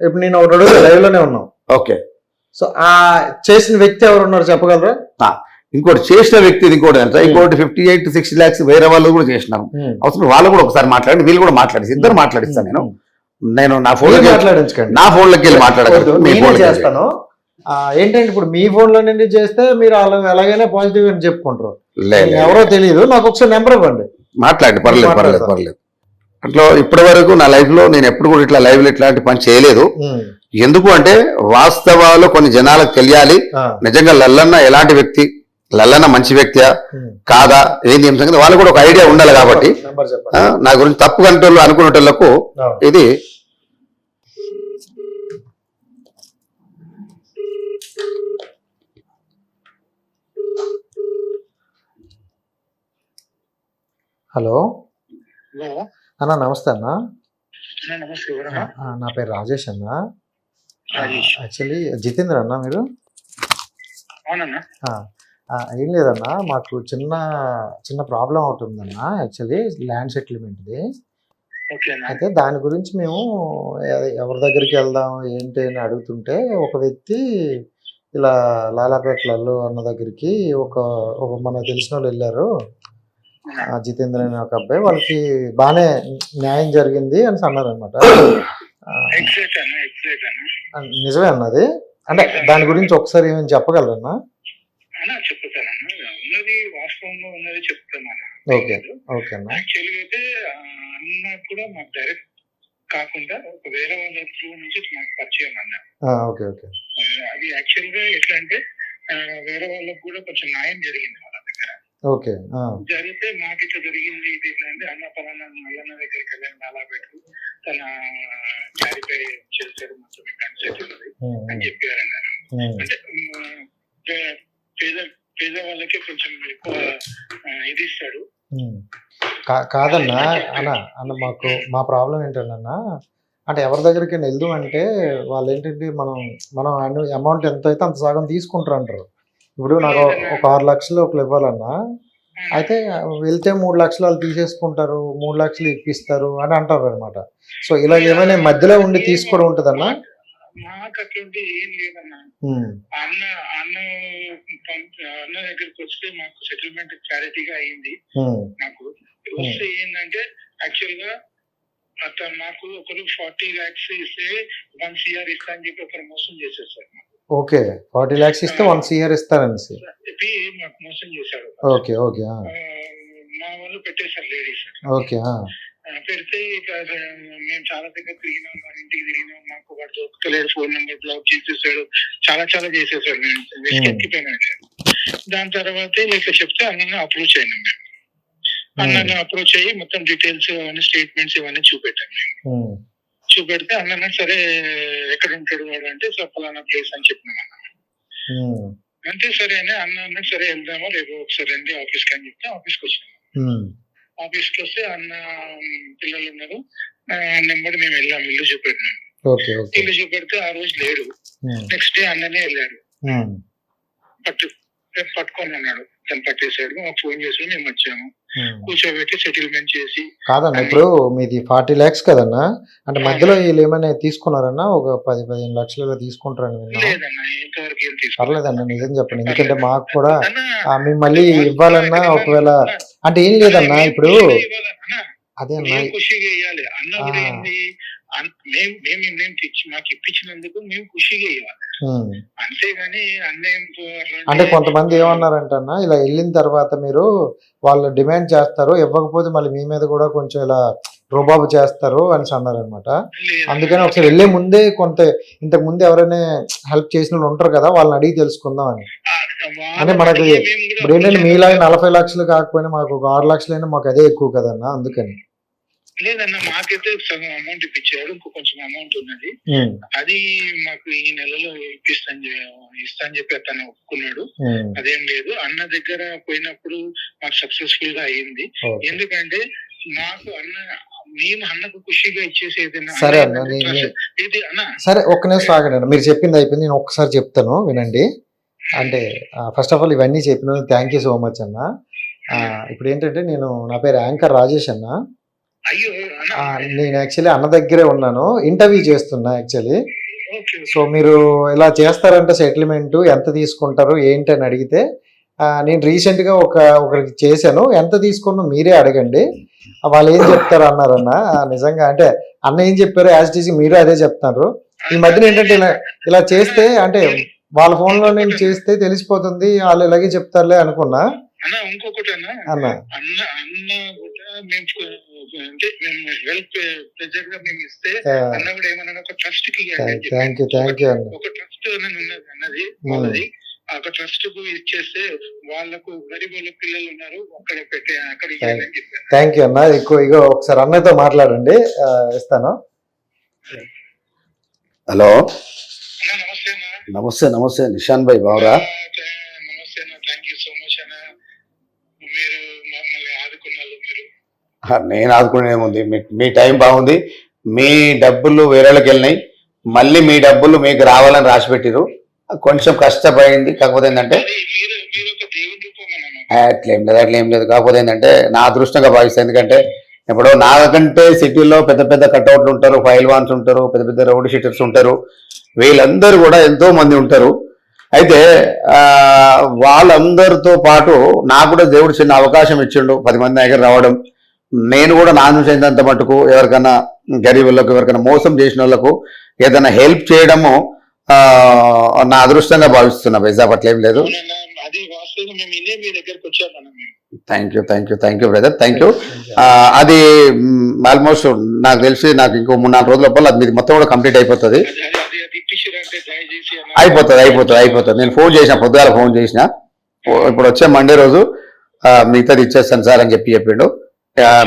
ఇప్పుడు నేను ఒకటి అడుగుతా, లైవ్ లోనే ఉన్నాం. ఓకే. సో ఆ చేసిన వ్యక్తి ఎవరు ఉన్నారు చెప్పగలరా? ఇంకోటి చేసిన వ్యక్తి ఇంకోటి తెలుసా, ఇంకోటి 58 to 60 lakhs వేరే వాళ్ళు కూడా చేసినాం. అవసరం వాళ్ళు కూడా ఒకసారి మాట్లాడి, వీళ్ళు కూడా మాట్లాడేసి ఇద్దరు మాట్లాడిస్తాను. నేను నా ఫోన్ మాట్లాడించండి, నా ఫోన్లోకి వెళ్ళి మాట్లాడగలను చేస్తాను. ఏంటంటే ఇప్పుడు మీ ఫోన్ లో నుండి చేస్తే మీరు ఎలాగైనా పాజిటివ్ అని చెప్పుకుంటారు. ఎవరో తెలియదు, నాకు ఒకసారి నెంబర్ ఇవ్వండి, మాట్లాడండి. పర్లేదు. అట్లా ఇప్పటి వరకు నా లైఫ్ లో నేను ఎప్పుడు కూడా ఇట్లా లైవ్ లో ఇట్లాంటి పని చేయలేదు. ఎందుకు అంటే వాస్తవాలు కొన్ని జనాలకు తెలియాలి. నిజంగా లల్లన్న ఎలాంటి వ్యక్తి, లల్లన్న మంచి వ్యక్తియా కాదా, ఏంది ఏం సంగతి వాళ్ళకు కూడా ఒక ఐడియా ఉండాలి. కాబట్టి నా గురించి తప్పు కంటోళ్ళు అనుకునేటోళ్లకు ఇది హలో అన్న, నమస్తే అన్న. నా పేరు రాజేష్ అన్న. యాక్చువల్లీ జితేంద్ర అన్న మీరు? ఏం లేదన్నా, మాకు చిన్న ప్రాబ్లం ఒకటి ఉందన్న. యాక్చువల్లీ ల్యాండ్ సెటిల్మెంట్ది. అయితే దాని గురించి మేము ఎవరి దగ్గరికి వెళ్దాం ఏంటి అని అడుగుతుంటే ఒక వ్యక్తి ఇలా లాలాపేటలలో అన్న దగ్గరికి ఒక మనకు తెలిసిన వాళ్ళు వెళ్ళారు. జితేంద్ర అనే ఒక అబ్బాయి, వాళ్ళకి బాగానే న్యాయం జరిగింది అని అన్నారు అనమాట. నిజమే అన్నది అంటే దాని గురించి ఒకసారి ఏమైనా చెప్పగలరన్నా? ఉన్నది వాస్తవంలో ఉన్నది చెప్తాను. ఓకే ఓకే అన్న. యాక్చువల్గా అయితే అన్న కూడా మాకు డైరెక్ట్ కాకుండా ఒక వేరే వాళ్ళ త్రూ నుంచి మాకు పరిచయం అన్న. Okay okay. అది యాక్చువల్ గా ఎట్లా అంటే వేరే వాళ్ళకి కూడా కొంచెం న్యాయం జరిగింది వాళ్ళ దగ్గర. ఓకే. జరిగితే మాకు ఇట్లా జరిగింది ఇది ఇట్లా అంటే అన్న పలానా మల్లన్న దగ్గరికి వెళ్ళాను అలా పెట్టు తన క్యారీపై చేశాడు మొత్తం అని చెప్పారు అన్నారు. అంటే పేద వాళ్ళకి కొంచెం ఎక్కువ ఇది ఇస్తాడు. కాదన్నా అన్న మాకు మా ప్రాబ్లం ఏంటన్నా అంటే ఎవరి దగ్గరికి వెళ్దు అంటే వాళ్ళు ఏంటంటే మనం అమౌంట్ ఎంత అయితే అంత సగం తీసుకుంటారు అంటారు. ఇప్పుడు నాకు ఒక 6 లక్షలు ఒకరు ఇవ్వాలన్నా, అయితే వెళ్తే 3 లక్షలు వాళ్ళు తీసేసుకుంటారు, 3 లక్షలు ఇప్పిస్తారు అని అంటారు అనమాట. సో ఇలా ఏమైనా మధ్యలో ఉండి తీసుకోవడం ఉంటుందన్నా? మాకు అటువంటి ఏం లేదన్నా. అన్న దగ్గరికి వస్తే మాకు సెటిల్మెంట్ క్లారిటీగా అయింది. నాకు వస్తే ఏంటంటే యాక్చువల్ గా అతను మాకు ఒకరు 40 lakhs ఇస్తే 1 CR ఇస్తా అని చెప్పి ఒకరు మోసం చేసేసారు. ఓకే, 40 lakhs ఇస్తే 1 CR ఇస్తారని చెప్పి మాకు మోసం చేశాడు. Okay okay. మా వాళ్ళు పెట్టేశారు లేడీస్. ఓకే. పెడితే ఇక మేము చాలా దగ్గర తిరిగినాం, మా ఇంటికి తిరిగినాం, మాకు వాడు దొరకలేడు, ఫోన్ నెంబర్ బ్లాక్ చేసేసాడు, చాలా చేసేసాడు. మేము ఎక్కిపోయినాడు. దాని తర్వాత ఇట్లా చెప్తే అన్న అప్రోచ్ అయినాం. మేము అన్నను అప్రోచ్ అయ్యి మొత్తం డీటెయిల్స్ అవన్నీ స్టేట్మెంట్స్ ఇవన్నీ చూపెట్టాం. మేము చూపెడితే అన్న సరే ఎక్కడ ఉంటాడు వాడు అంటే ఫలానా ప్లేస్ అని చెప్పినాం అన్న. అంటే సరే అని అన్న సరే వెళ్దామా రేపు ఒకసారి రండి ఆఫీస్కి అని చెప్తే ఆఫీస్కి వచ్చినాము. ఆఫీస్కి వస్తే అన్న పిల్లలు ఉన్నారు, నెంబర్ మేము వెళ్ళాము, ఇల్లు చూపెట్టినాం. ఇల్లు చూపెడితే ఆ రోజు లేడు. నెక్స్ట్ డే అన్ననే వెళ్ళాడు, పట్టుకొని అన్నాడు, తను పట్టేశాడు. మాకు ఫోన్ చేసి మేము వచ్చాము, కూర్చోబెట్టి సెటిల్మెంట్ చేసి. కాదన్న ఇప్పుడు మీది 40 lakhs కదన్నా, అంటే మధ్యలో వీళ్ళు ఏమైనా తీసుకున్నారన్నా? ఒక 10-15 లక్షలు తీసుకుంటారని విన్నా. లేదన్నా, ఇంతవరకు ఏం తీసుకోలేదు. పర్లేదన్న, నిజం చెప్పండి, ఎందుకంటే మాకు కూడా మేము మళ్ళీ ఇవ్వాలన్నా ఒకవేళ అంటే ఏం లేదన్నా. ఇప్పుడు అదే అన్న ఖుషిగా ఇవ్వాలి. అన్న కూడా ఏంది, మేము మాకు ఇప్పించినందుకు మేము ఖుషిగా ఇవ్వాలి, అంతేగాని అన్నేం. అంటే కొంతమంది ఏమన్నారంటన్నా, ఇలా వెళ్ళిన తర్వాత మీరు వాళ్ళు డిమాండ్ చేస్తారు, ఇవ్వకపోతే మళ్ళీ మీ మీద కూడా కొంచెం ఇలా రుబాబు చేస్తారు అని అన్నారనమాట. అందుకని ఒకసారి వెళ్లే ముందే ఇంతకు ముందు ఎవరైనా హెల్ప్ చేసిన వాళ్ళు ఉంటారు కదా, వాళ్ళని అడిగి తెలుసుకుందాం అని. అంటే మనకి ఇప్పుడు ఏంటంటే మీలాగా 40 లక్షలు కాకపోయినా మాకు ఒక 6 లక్షలైనా మాకు అదే ఎక్కువ కదన్నా, అందుకని. లేదన్న, మాకైతే సగం అమౌంట్ ఇప్పించాడు, ఇంకో కొంచెం అమౌంట్ ఉన్నది, అది మాకు ఈ నెలలో ఇస్తా అని చెప్పి అతను ఒప్పుకున్నాడు. అదేం లేదు, అన్న దగ్గర పోయినప్పుడు మాకు సక్సెస్ఫుల్ గా అయింది. ఎందుకంటే మాకు మేము అన్నకు ఖుషిగా ఇచ్చేసేది. సరే అన్న, ఇది అన్న సరే ఒక్క నిమిషం ఆగండి, మీరు చెప్పింది అయిపోయింది, నేను ఒక్కసారి చెప్తాను వినండి. అంటే ఫస్ట్ ఆఫ్ ఆల్ ఇవన్నీ చెప్పిన థ్యాంక్ యూ సో మచ్ అన్న. ఇప్పుడు ఏంటంటే నా పేరు యాంకర్ రాజేష్ అన్న. అయ్యో అన్న, నేను యాక్చువల్లీ అన్న దగ్గరే ఉన్నాను, ఇంటర్వ్యూ చేస్తున్నా యాక్చువల్లీ. ఓకే సో మీరు ఇలా చేస్తారంటే సెటిల్మెంట్ ఎంత తీసుకుంటారు ఏంటి అని అడిగితే నేను రీసెంట్గా ఒకరికి చేశాను, ఎంత తీసుకున్నా మీరే అడగండి వాళ్ళు ఏం చెప్తారు అన్నారన్న. నిజంగా అంటే అన్న ఏం చెప్పారు యాజ్ టీజీ మీరు అదే చెప్తున్నారు. ఈ మధ్యన ఏంటంటే ఇలా చేస్తే అంటే వాళ్ళ ఫోన్లో నేను చేస్తే తెలిసిపోతుంది వాళ్ళు ఇలాగే చెప్తారులే అనుకున్నా అన్న. ఇంకొకటి అన్న, అన్న. అన్న అన్న కూడా మేము అంటే మేము హెల్ప్ ప్రెజర్ గా మేము ఇస్తే అన్న కూడా ఏమన్నా ఒక ట్రస్ట్ కి థ్యాంక్ యూ అన్న. ఒక ట్రస్ట్ ఉన్నది అన్నది వాళ్ళది. ఒక ట్రస్ట్ కు ఇచ్చేస్తే వాళ్ళకు గరీబ్ వాళ్ళ పిల్లలు ఉన్నారు అక్కడ పెట్టే అక్కడ ఇవ్వాలని చెప్పారు. థ్యాంక్ యూ అన్న. ఇగో ఒకసారి అన్నతో మాట్లాడండి, ఇస్తాను. హలో అన్న నమస్తే అన్న. నమస్తే నమస్తే నిషాన్ భాయ్ బావరా? నమస్తే అన్న, థ్యాంక్ యూ సో మచ్ అన్న. మీరు మమ్మల్ని ఆదుకున్నారు. మీరు నేను ఆదుకునేముంది, మీ టైం బాగుంది, మీ డబ్బులు వేరేళ్ళకి వెళ్ళినాయి, మళ్ళీ మీ డబ్బులు మీకు రావాలని రాసి పెట్టిరు. కొంచెం కష్టపడింది, కాకపోతే ఏంటంటే మీరు ఒక దేవుడి రూపం అన్న. అట్లేం లేదు. కాకపోతే ఏంటంటే నా అదృష్టంగా భావిస్తాను. ఎందుకంటే ఇప్పుడు నాకంటే సిటీలో పెద్ద పెద్ద కట్అవుట్లు ఉంటారు, పైల్వాన్స్ ఉంటారు, పెద్ద పెద్ద రౌడీ షీటర్స్ ఉంటారు, వీళ్ళందరూ కూడా ఎంతో మంది ఉంటారు. అయితే వాళ్ళందరితో పాటు నాకు కూడా దేవుడు చిన్న అవకాశం ఇచ్చిండు 10 మంది దగ్గర రావడం. నేను కూడా నా నుంచి అయినంత మటుకు ఎవరికైనా గరీబులకు ఎవరికైనా మోసం చేసిన వాళ్ళకు ఏదైనా హెల్ప్ చేయడము నా అదృష్టంగా భావిస్తున్నా వైజా. పట్ల ఏం లేదు. అది వాస్తవంగా మేము ఇదే మీ దగ్గరకు వచ్చామన్నా. Thank you brother, thank you. అది ఆల్మోస్ట్ నాకు తెలిసి నాకు ఇంకో 3-4 రోజుల లోపల అది మొత్తం కూడా కంప్లీట్ అయిపోతుంది. అయిపోతుంది. నేను ఫోన్ చేసిన, పొద్దుగాల ఫోన్ చేసిన, ఇప్పుడు వచ్చే మండే రోజు మిగతాది ఇచ్చేస్తాను సార్ అని చెప్పిండు.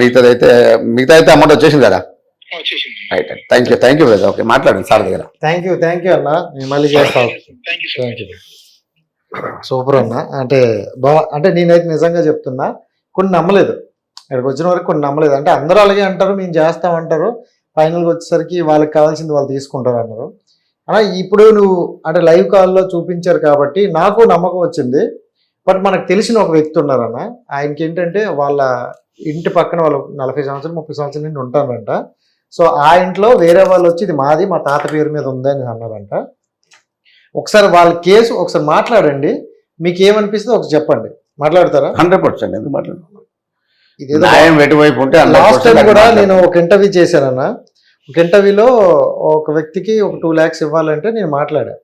మిగతా అయితే అమౌంట్ వచ్చేసింది కదా. Right, thank you brother. Okay, మాట్లాడండి సార్ దగ్గర. థ్యాంక్ యూ అన్న, నేను మళ్ళీ చేస్తాను. Thank you. సూపర్ అన్న. అంటే నేనైతే నిజంగా చెప్తున్నా, కొన్ని నమ్మలేదు, ఇక్కడికి వచ్చిన వరకు కొన్ని నమ్మలేదు. అంటే అందరూ అలాగే అంటారు, మేము చేస్తామంటారు, ఫైనల్గా వచ్చేసరికి వాళ్ళకి కావాల్సింది వాళ్ళు తీసుకుంటారు అన్నారు. అలా ఇప్పుడు నువ్వు అంటే లైవ్ కాల్లో చూపించారు కాబట్టి నాకు నమ్మకం వచ్చింది. బట్ మనకు తెలిసిన ఒక వ్యక్తి ఉన్నారన్న, ఆయనకి ఏంటంటే వాళ్ళ ఇంటి పక్కన వాళ్ళు 40 సంవత్సరాలు 30 సంవత్సరాల నుండి ఉంటారంట. సో ఆ ఇంట్లో వేరే వాళ్ళు వచ్చి ఇది మాది, మా తాత పేరు మీద ఉందని అన్నారంట. ఒకసారి వాళ్ళ కేసు ఒకసారి మాట్లాడండి, మీకు ఏమనిపిస్తుందో ఒకసారి చెప్పండి. మాట్లాడతారా? 100% ఎందుకు మాట్లాడు. లాస్ట్ టైం కూడా నేను ఒక ఇంటర్వ్యూ చేశానన్న. ఒక ఇంటర్వ్యూలో ఒక వ్యక్తికి ఒక 2 lakhs ఇవ్వాలంటే నేను మాట్లాడా,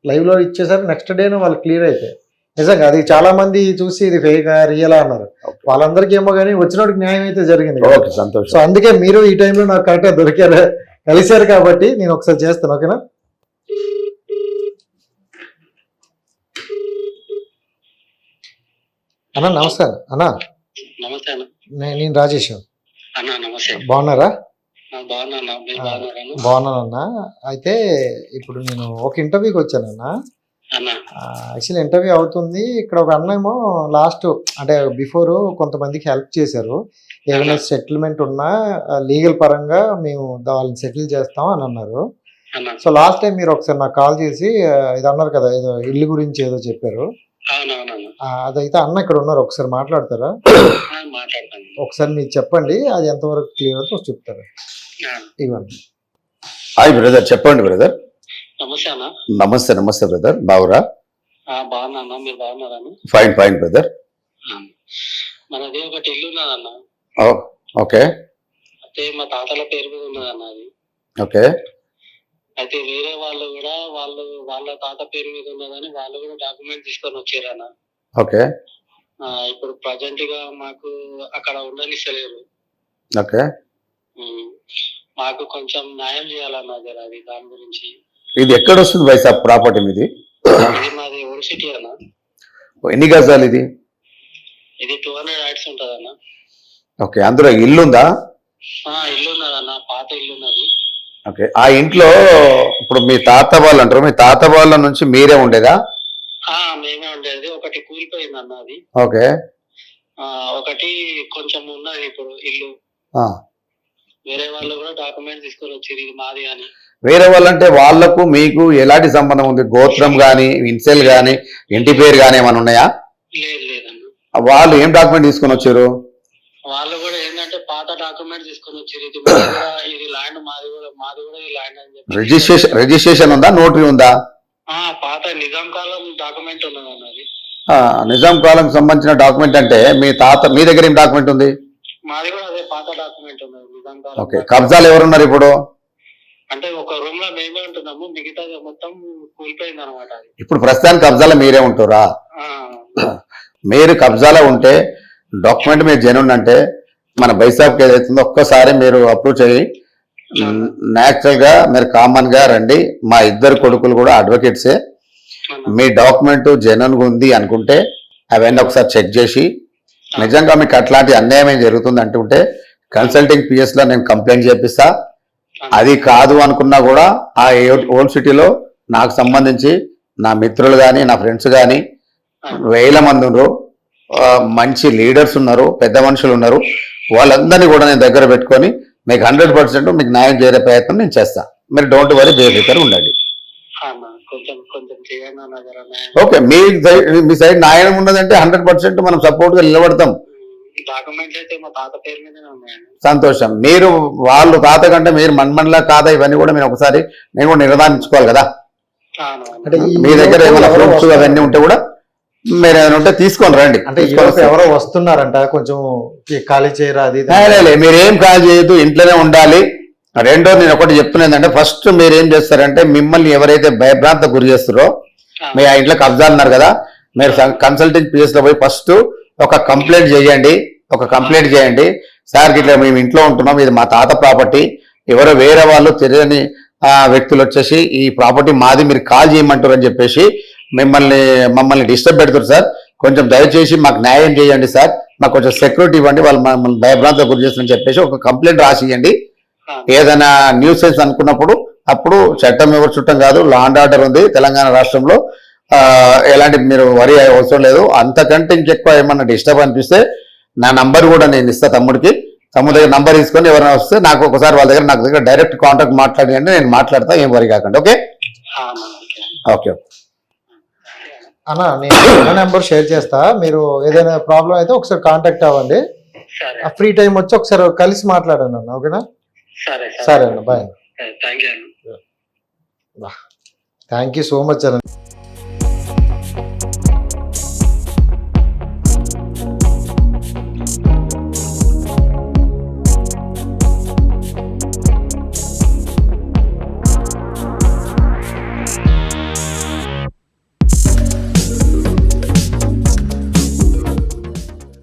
లైవ్లో ఇచ్చేసరికి నెక్స్ట్ డేనే వాళ్ళు క్లియర్ అయిపోయి. నిజంగా అది చాలా మంది చూసి ఇది ఫేకా రియలా అన్నారు. వాళ్ళందరికీ ఏమో కానీ వచ్చినోడికి న్యాయం అయితే జరిగింది. సో అందుకే మీరు ఈ టైంలో నాకు కరెక్ట్గా దొరికారు, కలిశారు కాబట్టి నేను ఒకసారి చేస్తాను. ఓకేనా అన్న? నమస్కారం అన్న. నమస్తే అన్న. నేను రాజేష్ అన్న. నమస్తే. బాగున్నారా? బాగున్నానన్న. అయితే ఇప్పుడు నేను ఒక ఇంటర్వ్యూకి వచ్చానన్న. యాక్చువల్లీ ఇంటర్వ్యూ అవుతుంది ఇక్కడ. ఒక అన్న ఏమో లాస్ట్ అంటే బిఫోర్ కొంతమందికి హెల్ప్ చేశారు, ఏమైనా సెటిల్మెంట్ ఉన్నా లీగల్ పరంగా మేము వాళ్ళని సెటిల్ చేస్తాం అని అన్నారు. సో లాస్ట్ టైం మీరు ఒకసారి నాకు కాల్ చేసి ఇది అన్నారు కదా, ఏదో ఇల్లు గురించి ఏదో చెప్పారు. అదైతే అన్న ఇక్కడ ఉన్నారు, ఒకసారి మాట్లాడతారా? ఒకసారి మీరు చెప్పండి, అది ఎంతవరకు క్లియర్ అవుతుందో చెప్తారా? ఇవ్వండి. హాయ్ బ్రదర్, చెప్పండి బ్రదర్. నమస్తే బ్రదర్, బావురా? బాగున్నా. మీరు బాగున్నారా? Fine brother. మనది ఒకటి ఇల్లు ఉన్నదన్న. ఓకే. అయితే మా తాతల పేరు మీద ఉన్నదన్న అది. ఓకే. అయితే వేరే వాళ్ళు కూడా వాళ్ళ తాత పేరు మీద ఉన్నదని వాళ్ళు కూడా డాక్యుమెంట్ తీసుకొని వచ్చారన్న. ఓకే. ఇప్పుడు ప్రజెంట్ గా మాకు అక్కడ ఉండనిస్తలేరు. ఓకే. మాకు కొంచెం న్యాయం చేయాలన్న అది దాని గురించి. ఇది ఎక్కడ వస్తుంది వైసా ప్రాపర్టీ మీది? ఇది మాది ఓల్డ్ సిటీ అన్న. ఎన్ని గజాలు ఇది? ఇది 200 yards ఉంటది అన్న. ఓకే. అందులో ఇల్లు ఉందా? ఇల్లు ఉన్నదన్న, పాత ఇల్లు ఉన్నది. ఓకే. ఆ ఇంట్లో ఇప్పుడు మీ తాత వాళ్ళు అంటారు, మీ తాత వాళ్ళ నుంచి మీరే ఉండేదా? మేమే ఉండేది. ఒకటి కూలిపోయింది అన్న అది. ఓకే. ఒకటి కొంచెం ఉన్నది ఇప్పుడు ఇల్లు. వేరే వాళ్ళు కూడా డాక్యుమెంట్ తీసుకొని వచ్చారు ఇది మాది అని. వేరే వాళ్ళంటే వాళ్లకు మీకు ఎలాంటి సంబంధం ఉంది? గోత్రం గాని, ఇన్సెల్ గాని, ఇంటి పేరు గాని ఏమైనా ఉన్నాయా? లేదన్న. వాళ్ళు ఏం డాక్యుమెంట్ తీసుకొని వచ్చారు? వాళ్ళు కూడా ఏంటంటే పాత డాక్యుమెంట్ తీసుకొని వచ్చారు. ఇది మాది కూడా, ఇది ల్యాండ్ మాది కూడా ఈ ల్యాండ్ అని చెప్పి. రిజిస్ట్రేషన్ ఉందా, నోటరీ ఉందా? పాత నిజాం కాలం డాక్యుమెంట్ ఉన్నది అన్నది. నిజాం కాలం సంబంధించిన డాక్యుమెంట్ అంటే మీ దగ్గర ఏం డాక్యుమెంట్ ఉంది? మాది కూడా అదే పాత డాక్యుమెంట్ ఉన్నది నిజాం కాలం. ఓకే, కబ్జాలు ఎవరున్నారు ఇప్పుడు? అంటే ఒక రూమ్ లో మేమే ఉంటున్నాము, మిగతా మొత్తం కూలిపోయింది అనమాట. ఇప్పుడు ప్రస్తుతానికి కబ్జాలో మీరే ఉంటురా? మీరు కబ్జాలో ఉంటే డాక్యుమెంట్ మీరు జెన్యూన్ అంటే మన బైసాబ్కి ఏదైతుందో ఒక్కసారి మీరు అప్రూవ్ చేయి. న్యాచురల్ గా మీరు కామన్ గా రండి. మా ఇద్దరు కొడుకులు కూడా అడ్వకేట్సే. మీ డాక్యుమెంట్ జెన్యూన్ గా ఉంది అనుకుంటే అవన్నీ ఒకసారి చెక్ చేసి నిజంగా మీకు అట్లాంటి అన్యాయం ఏం జరుగుతుంది అంటుంటే కన్సల్టింగ్ పిఎస్ లో నేను కంప్లైంట్ చేపిస్తా. అది కాదు అనుకున్నా కూడా ఆ ఓల్డ్ సిటీలో నాకు సంబంధించి నా మిత్రులు కానీ నా ఫ్రెండ్స్ కానీ వేల మంది ఉన్నారు, మంచి లీడర్స్ ఉన్నారు, పెద్ద మనుషులు ఉన్నారు. వాళ్ళందరినీ కూడా నేను దగ్గర పెట్టుకొని మీకు 100% మీకు న్యాయం చేసే ప్రయత్నం నేను చేస్తా. మీరు డోంట్ వరీ, బేఫికర్ ఉండండి. ఓకే, మీ సైడ్ న్యాయం ఉన్నదంటే 100% మనం సపోర్ట్ గా నిలబడతాం. సంతోషం. మీరు వాళ్ళు తాత కంటే మీరు మన్మన్లా కాదా ఇవన్నీ కూడా మీరు ఒకసారి నేను కూడా నిర్ధారించుకోవాలి కదా. అంటే మీ దగ్గర ఏమైనా ప్రూఫ్స్ అవన్నీ ఉంటే కూడా మీరు ఏమైనా ఉంటే తీసుకొని రండి. అంటే ఎవరో వస్తున్నారంట, కొంచెం ఖాళీ చేయరా అది? మీరేం ఖాళీ చేయొద్దు, ఇంట్లోనే ఉండాలి. రెండో నేను ఒకటి చెప్తున్నా ఏంటంటే ఫస్ట్ మీరు ఏం చేస్తారంటే మిమ్మల్ని ఎవరైతే భయభ్రాంత గురి చేస్తారో, మీ ఆ ఇంట్లో కబ్జా అన్నారు కదా, మీరు కన్సల్టింగ్ పిఎస్ లో పోయి ఫస్ట్ ఒక కంప్లైంట్ చేయండి. సార్ ఇట్లా మేము ఇంట్లో ఉంటున్నాం, ఇది మా తాత ప్రాపర్టీ, ఎవరో వేరే వాళ్ళు తెలియని వ్యక్తులు వచ్చేసి ఈ ప్రాపర్టీ మాది, మీరు కాల్ చేయమంటారు అని చెప్పేసి మమ్మల్ని డిస్టర్బ్ పెడతారు సార్, కొంచెం దయచేసి మాకు న్యాయం చేయండి సార్, మాకు కొంచెం సెక్యూరిటీ ఇవ్వండి, వాళ్ళు మమ్మల్ని భయభ్రాంత గురి చేస్తారని చెప్పేసి ఒక కంప్లైంట్ రాసియండి. ఏదైనా న్యూసెన్స్ అనుకున్నప్పుడు అప్పుడు చట్టం ఎవరు చుట్టం కాదు, లా అండ్ ఆర్డర్ ఉంది తెలంగాణ రాష్ట్రంలో. ఎలాంటి మీరు వరి అవసరం లేదు. అంతకంటే ఇంకెక్కువ ఏమన్నా డిస్టర్బ్ అనిపిస్తే నా నంబర్ కూడా నేను ఇస్తా తమ్ముడు దగ్గర నంబర్ తీసుకొని ఎవరైనా వస్తే నాకు ఒకసారి వాళ్ళ దగ్గర నాకు దగ్గర డైరెక్ట్ కాంటాక్ట్ మాట్లాడండి, నేను మాట్లాడతా, ఏం వరి కాకండి. ఓకే ఓకే అన్న, నేను నెంబర్ షేర్ చేస్తా. మీరు ఏదైనా ప్రాబ్లం అయితే ఒకసారి కాంటాక్ట్ అవ్వండి. ఫ్రీ టైం వచ్చి ఒకసారి కలిసి మాట్లాడండి అన్న. ఓకేనా? సరే అన్న, bye. Thank you so much అన్న.